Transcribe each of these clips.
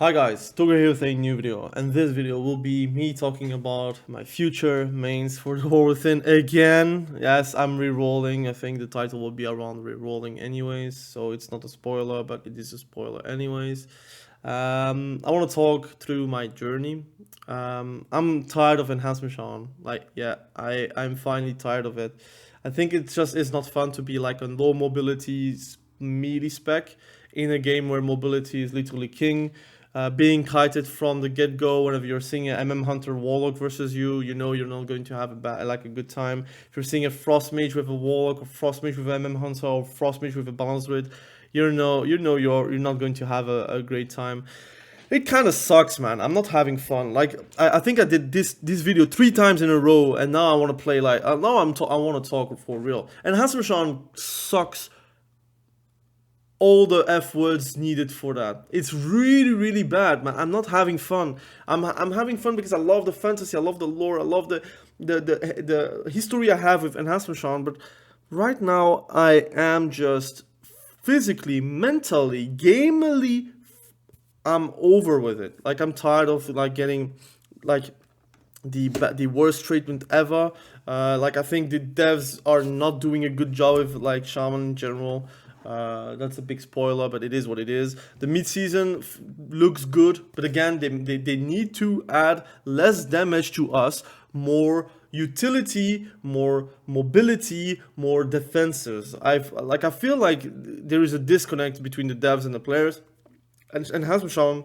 Hi guys, Toga here with a new video, and this video will be me talking about my future mains for the whole thing again. Yes, I'm re-rolling. I think the title will be around re-rolling anyways, so it's not a spoiler, but it is a spoiler anyways. I want to talk through my journey. I'm tired of enhancement Shaman. I'm finally tired of it. I think it's not fun to be like a low mobility melee spec in a game where mobility is literally king. Being kited from the get-go whenever you're seeing an Hunter Warlock versus you, you know you're not going to have a good time. If you're seeing a Frost Mage with a Warlock, or Frost Mage with an Hunter, or Frost Mage with a Balance Druid, you're not going to have a great time. It kind of sucks, man. I'm not having fun. Like I think I did this video 3 times in a row, and now I want to play like now I want to talk for real. And Hassan sucks all the F words needed for that. It's really, really bad, man. I'm not having fun. I'm having fun because I love the fantasy, I love the lore, I love the history I have with Enhancement Shaman, but right now I am just physically, mentally, gamely, I'm over with it. Like I'm tired of like getting like the worst treatment ever. Like I think the devs are not doing a good job with like Shaman in general. That's a big spoiler, but it is what it is. The mid-season looks good, but again, they need to add less damage to us, more utility, more mobility, more defenses. I feel like there is a disconnect between the devs and the players, and Hasmushan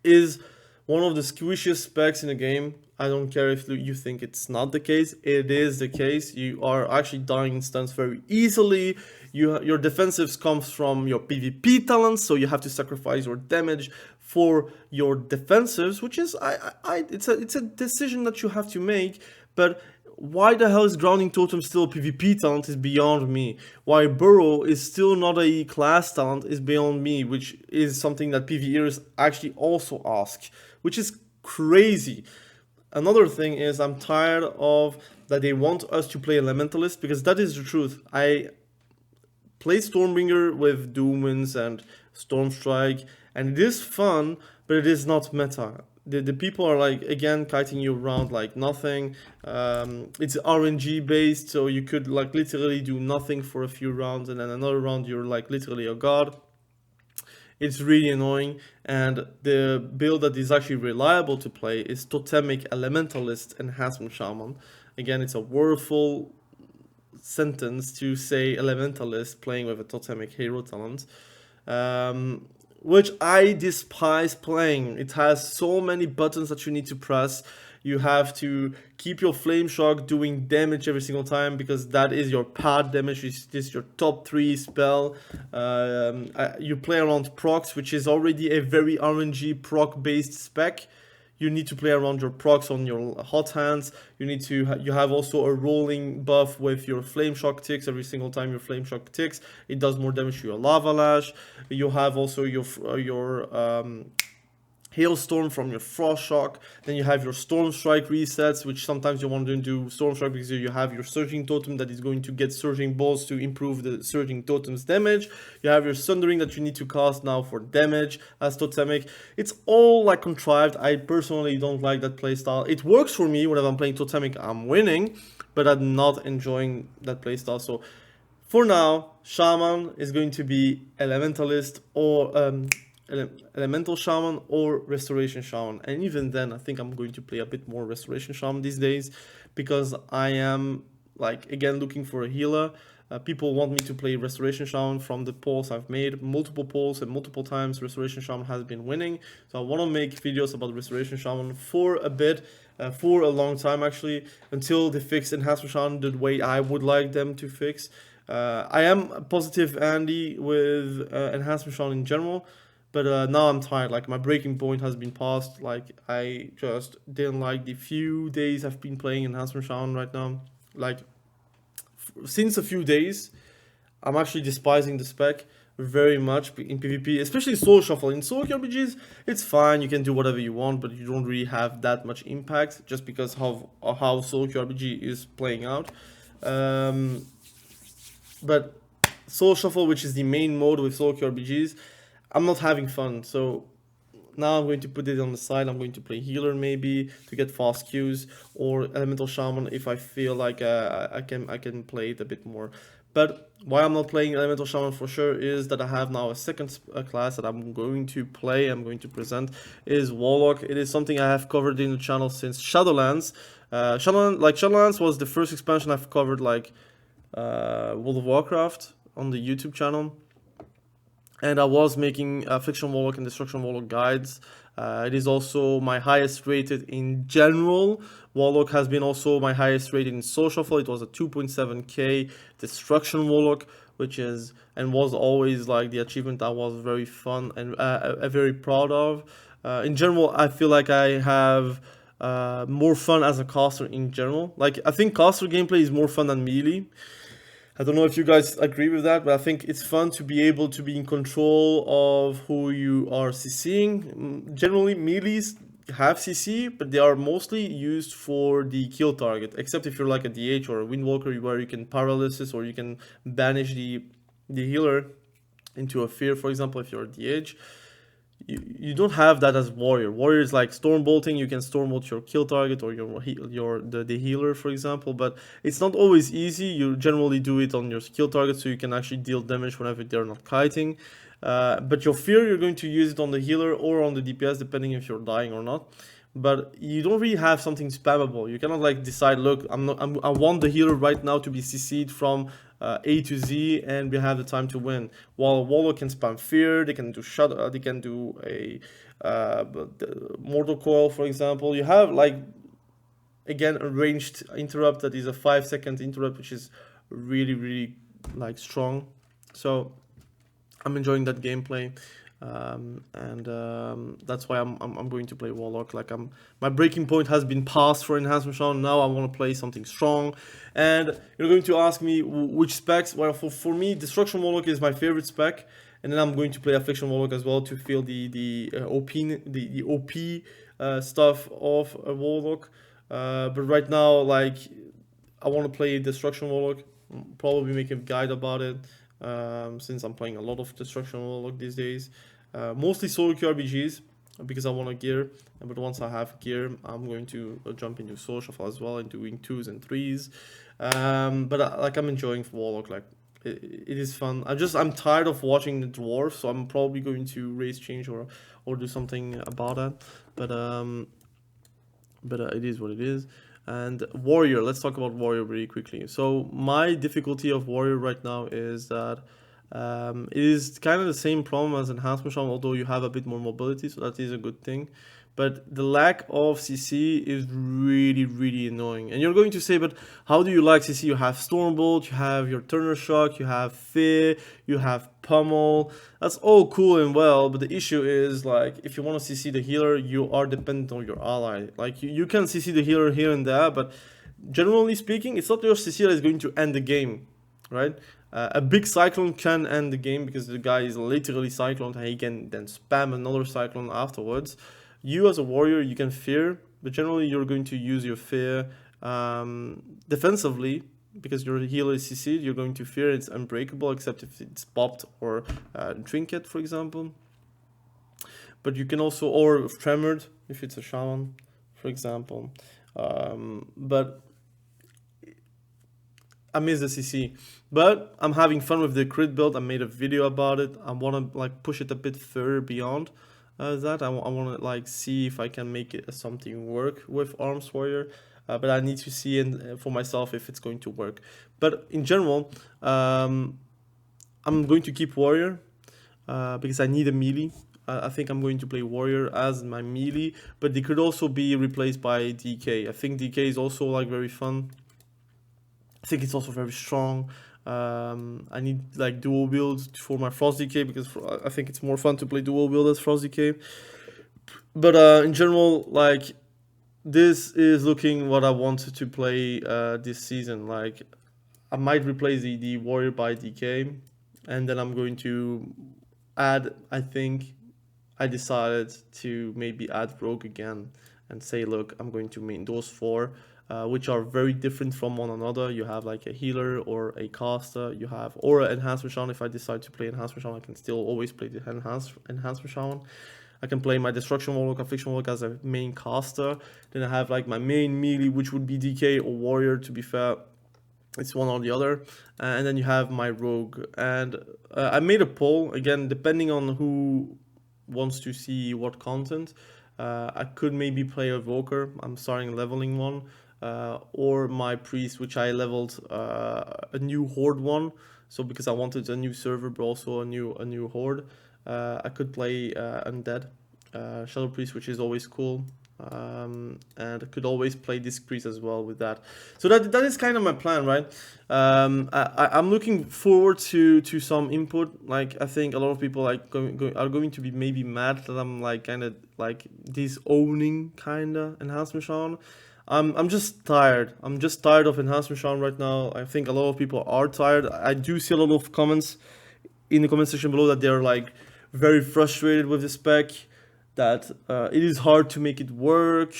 is one of the squishiest specs in the game. I don't care if you think it's not the case. It is the case. You are actually dying in stuns very easily. Your defensives comes from your PvP talents, so you have to sacrifice your damage for your defensives, which is it's a decision that you have to make. But why the hell is grounding totem still a PvP talent is beyond me. Why burrow is still not a class talent is beyond me, which is something that PvEers actually also ask, which is crazy. Another thing is I'm tired of that they want us to play Elementalist, because that is the truth. I play Stormbringer with Doomwinds and Stormstrike, and it is fun, but it is not meta. The people are like, again, kiting you around like nothing. It's RNG based, so you could like literally do nothing for a few rounds, and then another round you're like literally a god. It's really annoying, and the build that is actually reliable to play is Totemic Elementalist Enhancement Shaman. Again, it's a wordful sentence to say Elementalist playing with a Totemic hero talent, which I despise playing. It has so many buttons that you need to press. You have to keep your Flame Shock doing damage every single time, because that is your pad damage. This is your top 3 spell. You play around procs, which is already a very RNG proc based spec. You need to play around your procs on your hot hands. You have also a rolling buff with your Flame Shock ticks. Every single time your Flame Shock ticks, it does more damage to your Lava Lash. You have also your Hailstorm from your Frost Shock. Then you have your Storm Strike resets, which sometimes you want to do Storm Strike because you have your Surging Totem that is going to get Surging Balls to improve the Surging Totem's damage. You have your Sundering that you need to cast now for damage as Totemic. It's all like contrived. I personally don't like that playstyle. It works for me whenever I'm playing Totemic, I'm winning, but I'm not enjoying that playstyle. So for now, Shaman is going to be Elementalist or Elemental Shaman or Restoration Shaman, and even then I think I'm going to play a bit more Restoration Shaman these days, because I am like again looking for a healer. People want me to play Restoration Shaman. From the polls I've made, multiple polls, and multiple times Restoration Shaman has been winning, so I want to make videos about Restoration Shaman for a bit, for a long time actually, until they fix Enhancement Shaman the way I would like them to fix. I am positive Andy with Enhancement Shaman in general, but now I'm tired. Like my breaking point has been passed. Like I just didn't like the few days I've been playing Enhancement Shaman right now. Like since a few days, I'm actually despising the spec very much in PvP, especially Soul Shuffle. In Soul RPGs, it's fine. You can do whatever you want, but you don't really have that much impact just because of how Soul RPG is playing out. But Soul Shuffle, which is the main mode with Soul RPGs, I'm not having fun. So now I'm going to put it on the side. I'm going to play healer maybe to get fast Qs, or elemental shaman if I feel like I can play it a bit more. But why I'm not playing elemental shaman for sure is that I have now a second class that I'm going to play, I'm going to present, is Warlock. It is something I have covered in the channel since Shadowlands. Shadowlands was the first expansion I've covered, like World of Warcraft on the YouTube channel. And I was making Affliction Warlock and Destruction Warlock guides. It is also my highest rated in general. Warlock has been also my highest rated in social. It was a 2.7k Destruction Warlock, which is and was always like the achievement I was very fun and very proud of. In general, I feel like I have more fun as a caster in general. Like, I think caster gameplay is more fun than melee. I don't know if you guys agree with that, but I think it's fun to be able to be in control of who you are CCing. Generally, melees have CC, but they are mostly used for the kill target, except if you're like a DH or a windwalker, where you can paralysis or you can banish the healer into a fear, for example, if you're a DH. You don't have that as warrior. Warrior is like storm bolting. You can storm bolt your kill target or the healer, for example. But it's not always easy. You generally do it on your skill target, so you can actually deal damage whenever they're not kiting. But your fear, you're going to use it on the healer or on the DPS, depending if you're dying or not. But you don't really have something spammable. You cannot like decide, look, I want the healer right now to be CC'd from A to Z, and we have the time to win. While Warlock can spam fear, they can do they can do a mortal coil, for example. You have like, again, a ranged interrupt that is a 5-second interrupt, which is really like strong. So I'm enjoying that gameplay. That's why I'm going to play Warlock. Like, my breaking point has been passed for enhancement shaman. Now I want to play something strong. And you're going to ask me which specs. Well, for me, Destruction Warlock is my favorite spec, and then I'm going to play Affliction Warlock as well to feel the OP stuff of a Warlock. But right now, like, I want to play Destruction Warlock. Probably make a guide about it, since I'm playing a lot of Destruction Warlock these days. Mostly solo queue RBGs because I want a gear, but once I have gear, I'm going to jump into solo shuffle as well and doing 2s and 3s. But like, I'm enjoying Warlock. Like, it is fun. I'm tired of watching the dwarf, so I'm probably going to race change or do something about that. But it is what it is. And warrior, let's talk about warrior really quickly. So my difficulty of warrior right now is that it is kind of the same problem as enhancement shaman, although you have a bit more mobility, so that is a good thing. But the lack of CC is really annoying. And you're going to say, but how do you like CC? You have Stormbolt, you have your Turner Shock, you have Fear, you have Pummel. That's all cool and well, but the issue is, like, if you want to CC the healer, you are dependent on your ally. Like, you can CC the healer here and there, but generally speaking, it's not your CC that is going to end the game, right? A big cyclone can end the game because the guy is literally cycloned and he can then spam another cyclone afterwards. You as a warrior, you can fear, but generally you're going to use your fear defensively, because your healer is CC'd. You're going to fear it's unbreakable, except if it's popped or trinket, for example. But you can also, or tremored if it's a shaman, for example. But I miss the CC, but I'm having fun with the crit build. I made a video about it. I want to like push it a bit further beyond that. I want to like see if I can make it something work with Arms Warrior, but I need to see for myself if it's going to work. But in general, I'm going to keep Warrior because I need a melee. I think I'm going to play Warrior as my melee, but they could also be replaced by DK. I think DK is also like very fun. I think it's also very strong. I need like dual builds for my Frost DK because I think it's more fun to play dual build as Frost DK. But in general, like, this is looking what I want to play this season. Like, I might replace the Warrior by DK, and then I'm going to add, I think I decided to maybe add Rogue again and say, look, I'm going to main those 4. Which are very different from one another. You have like a healer or a caster, you have, or an enhancement shaman. If I decide to play enhancement shaman, I can still always play the enhancement shaman. I can play my destruction warlock, affliction warlock as a main caster. Then I have like my main melee, which would be DK or warrior, to be fair. It's one or the other. And then you have my rogue. And I made a poll, again, depending on who wants to see what content. I could maybe play a Evoker. I'm starting leveling one. Or my priest, which I leveled a new horde one. So because I wanted a new server, but also a new horde, I could play undead shadow priest, which is always cool. And I could always play this priest as well with that. So that is kind of my plan, right? I'm looking forward to some input. Like, I think a lot of people like are going to be maybe mad that I'm like kind of like disowning kind of enhancement Shaman. I'm just tired. I'm just tired of enhancement Shaman right now. I think a lot of people are tired. I do see a lot of comments in the comment section below that they're like very frustrated with the spec, that it is hard to make it work.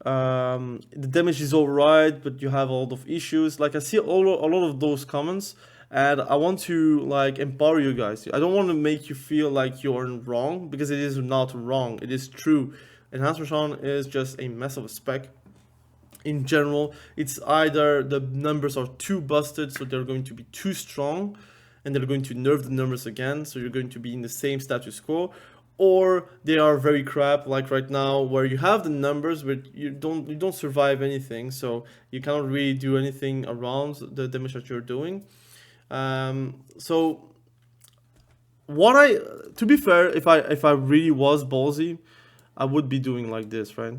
The damage is alright, but you have a lot of issues. Like, I see a lot of those comments, and I want to like empower you guys. I don't want to make you feel like you're wrong, because it is not wrong. It is true. Enhancement Shaman is just a mess of a spec. In general, it's either the numbers are too busted, so they're going to be too strong, and they're going to nerf the numbers again, so you're going to be in the same status quo, or they are very crap, like right now, where you have the numbers but you don't survive anything, so you cannot really do anything around the damage that you're doing. So to be fair, if I really was ballsy, I would be doing like this, right?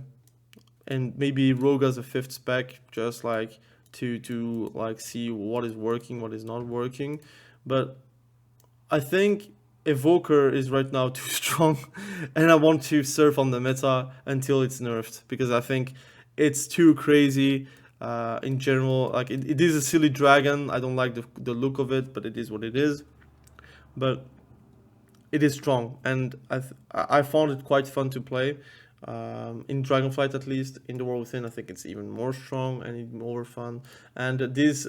And maybe rogue as a 5th spec, just like to like see what is working, what is not working. But I think Evoker is right now too strong, and I want to surf on the meta until it's nerfed, because I think it's too crazy in general. Like, it is a silly dragon. I don't like the look of it, but it is what it is. But it is strong, and I found it quite fun to play. In Dragonflight, at least. In the World Within, I think it's even more strong and even more fun. And this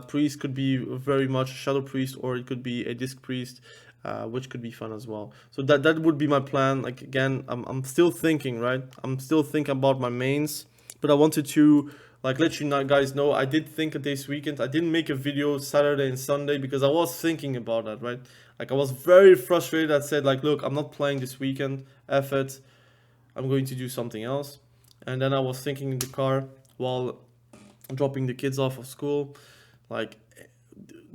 priest could be very much shadow priest, or it could be a disc priest, which could be fun as well. So that would be my plan. Like, again, I'm still thinking, right? I'm still thinking about my mains, but I wanted to like let you guys know I did think of this weekend. I didn't make a video Saturday and Sunday because I was thinking about that, right? Like, I was very frustrated. I said, like, look, I'm not playing this weekend. F it. I'm going to do something else. And then I was thinking in the car while dropping the kids off of school, like,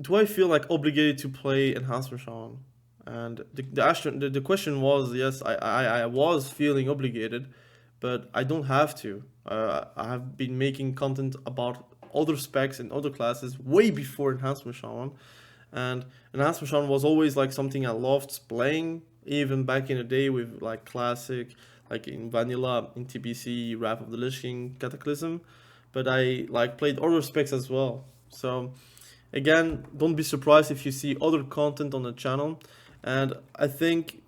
do I feel like obligated to play enhancement Shaman? And the question was, yes, I was feeling obligated, but I don't have to. I have been making content about other specs and other classes way before enhancement Shaman, and enhancement Shaman was always like something I loved playing, even back in the day with like classic, like in vanilla, in TBC, Wrath of the Lich King, Cataclysm, but I like played other specs as well. So again, don't be surprised if you see other content on the channel, and I think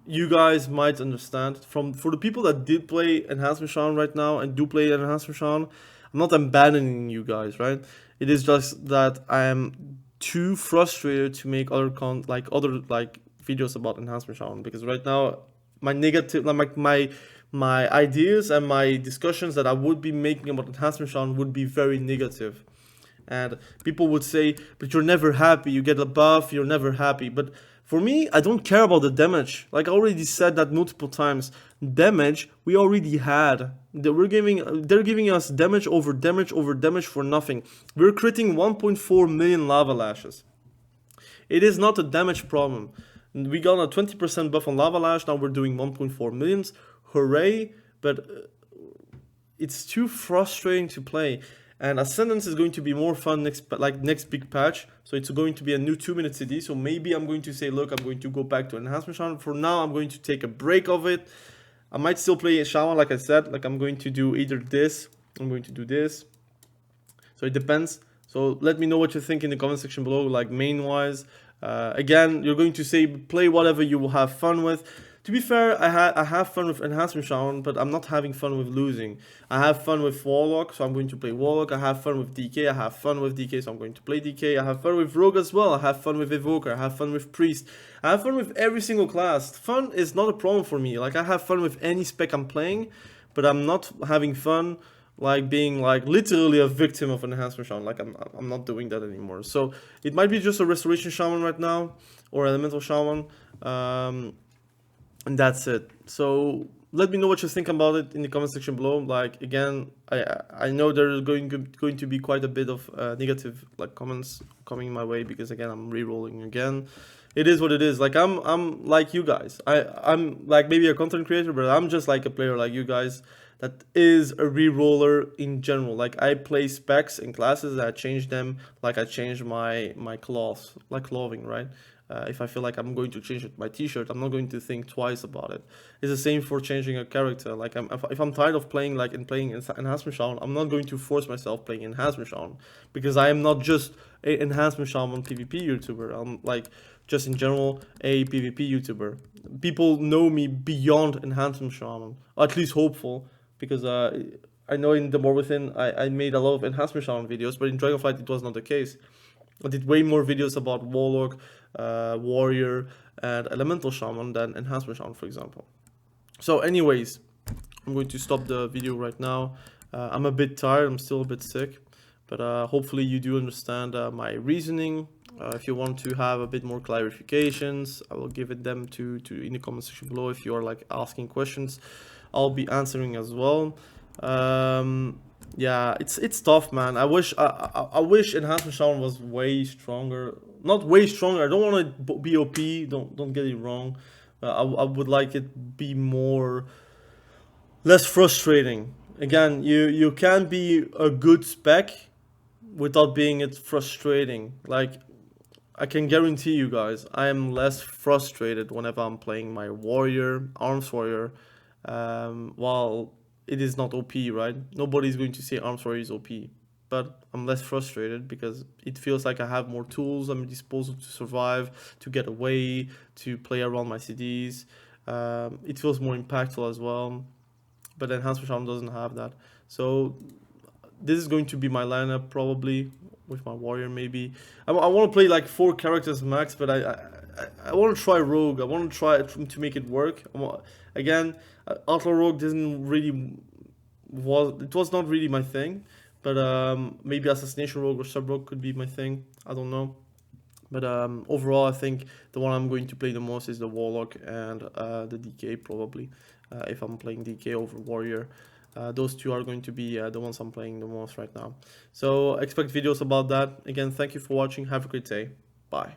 you guys might understand. For the people that did play enhancement Shaman right now and do play enhancement Shaman, I'm not abandoning you guys, right? It is just that I am too frustrated to make other videos about enhancement Shaman, because right now my negative, like my ideas and my discussions that I would be making about enhancement Shaman would be very negative. And people would say, but you're never happy, you get a buff, you're never happy. But for me, I don't care about the damage. Like, I already said that multiple times. Damage we already had. They're giving us damage over damage over damage for nothing. We're critting 1.4 million lava lashes. It is not a damage problem. We got a 20% buff on lava lash, now we're doing 1.4 millions. Hooray! But it's too frustrating to play. And Ascendance is going to be more fun next big patch. So it's going to be a new 2-minute CD. So maybe I'm going to say, look, I'm going to go back to enhancement Shaman. For now, I'm going to take a break of it. I might still play a Shaman, like I said. Like, I'm going to do either this, I'm going to do this. So it depends. So let me know what you think in the comment section below, like main wise. Again, you're going to say play whatever you will have fun with. To be fair, I have fun with enhancement shaman, but I'm not having fun with losing. I have fun with Warlock, so I'm going to play Warlock. I have fun with DK, I have fun with DK, so I'm going to play DK. I have fun with Rogue as well. I have fun with Evoker. I have fun with Priest. I have fun with every single class. Fun is not a problem for me. Like, I have fun with any spec I'm playing, but I'm not having fun like being like literally a victim of an enhancement shaman. Like, I'm not doing that anymore. So it might be just a restoration shaman right now, or elemental shaman. And that's it. So let me know what you think about it in the comment section below. Like, again, I know there's going to be quite a bit of negative like comments coming my way, because again, I'm re-rolling again. It is what it is. Like, I'm like you guys. I'm like maybe a content creator, but I'm just like a player like you guys that is a re-roller in general. Like, I play specs in classes, I change them like I change my cloths, like clothing, right? If I feel like I'm going to change my t-shirt, I'm not going to think twice about it. It's the same for changing a character. Like, if I'm tired of playing like playing enhancement shaman, I'm not going to force myself playing enhancement shaman, because I am not just a enhancement shaman PvP YouTuber. I'm like just in general a PvP YouTuber. People know me beyond enhancement shaman, or at least hopeful, because I know in the More Within I made a lot of enhancement shaman videos, but in Dragonflight it was not the case. I did way more videos about Warlock, Warrior, and Elemental Shaman than Enhancement Shaman, for example. So anyways, I'm going to stop the video right now. I'm a bit tired, I'm still a bit sick, but hopefully you do understand my reasoning. If you want to have a bit more clarifications, I will give them to in the comment section below. If you are like asking questions, I'll be answering as well. Yeah, it's tough, man. I wish enhancement shaman was way stronger. Not way stronger. I don't want to be OP. Don't get it wrong. I would like it be more less frustrating. Again, you can be a good spec without being it frustrating. Like, I can guarantee you guys, I am less frustrated whenever I'm playing my warrior, arms warrior, while it is not OP, right? Nobody's going to say arms warrior is OP, but I'm less frustrated because it feels like I have more tools at my disposal to survive, to get away, to play around my CDs. It feels more impactful as well, but Enhancement Shaman doesn't have that. So this is going to be my lineup probably, with my warrior maybe. I want to play like 4 characters max, but I want to try rogue. I want to try to make it work. Again, outlaw rogue didn't really was not really my thing, but maybe assassination rogue or sub rogue could be my thing. I don't know. But overall, I think the one I'm going to play the most is the Warlock and the DK probably, if I'm playing DK over warrior. Those two are going to be the ones I'm playing the most right now. So expect videos about that. Again, thank you for watching. Have a great day. Bye.